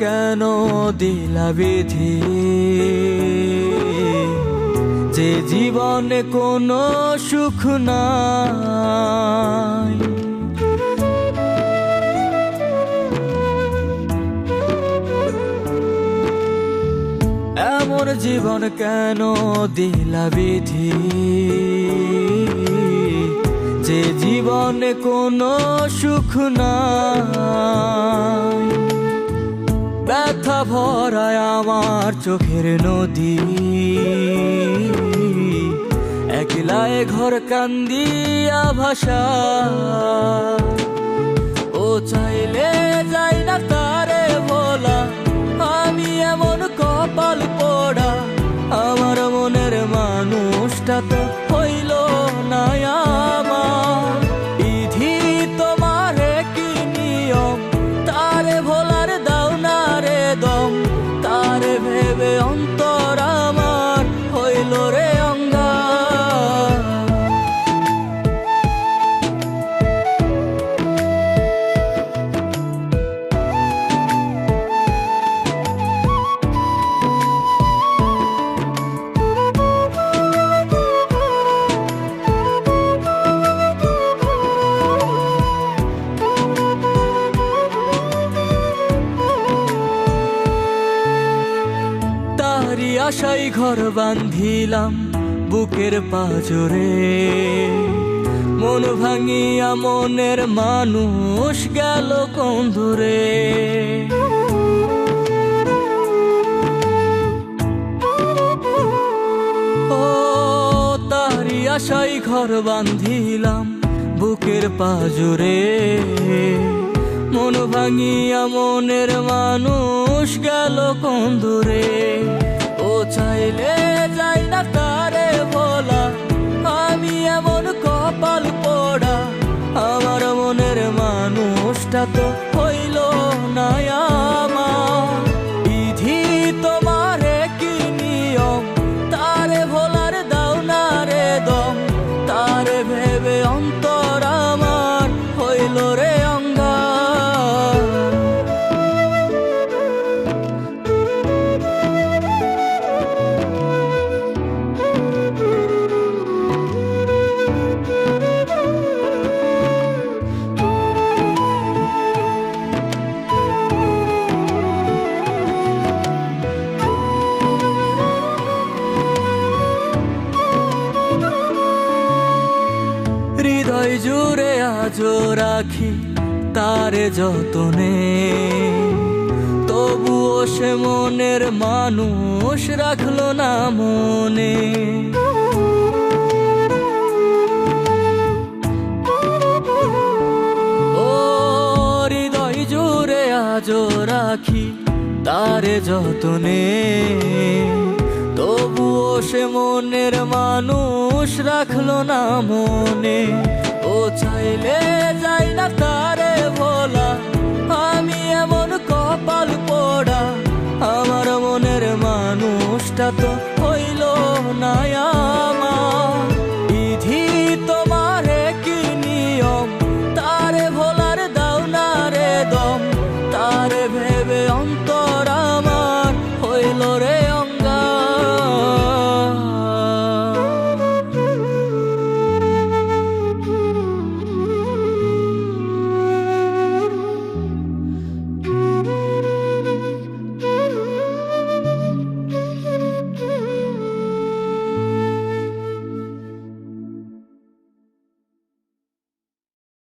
কেন দিলা বিধি, যে জীবনে কোনো সুখ নাই। এমন জীবন কেন দিলা বিধি, যে জীবনে কোনো সুখ নাই। ব্যথা ভরায় আমার চোখের নদী, একলায় ঘর কান্দিয়া ভাষা। ও চাইলে যাই না তারে ভোলা, আমি এমন কপাল পোড়া। আমার মনের মানুষটা তো হইল না আমার। বিধি তোমারে কি নিয়ম, তারে ভোলার দাও না রে দম। তারে ভেবে অন্তর আমার হইল রে অঙ্গা। তারি আশাই ঘর বান্ধিলাম বুকের পাজরে, মন ভাঙিয়া মনের মানুষ গেল কোন দূরে। ও তারি আশাই ঘর বান্ধিলাম বুকের পাজরে, মন ভাঙিয়া মনের মানুষ গেল কোন দূরে। ও চাইলে যাই না তারে ভোলা, আমি এমন কপাল পোড়া। আমার মনের মানুষটা তো হইল না আমার। বিধি তোমারে কি নিয়ম, তারে ভোলার দাও না রে দম। তারে ভেবে অন্তর আমার হইল রে অঙ্গা। হৃদয় জুড়ে আজো রাখি তারে যতনে, তবুও সে মনের মানুষ রাখলো না মনে। ও হৃদয় জুড়ে আজো রাখি তারে যতনে, তবুও সে মনের মানুষ রাখলো না মনে। ও চাইলে যাই না তারে ভোলা, আমি এমন কপাল পোড়া। আমার মনের মানুষটা তো হইল না।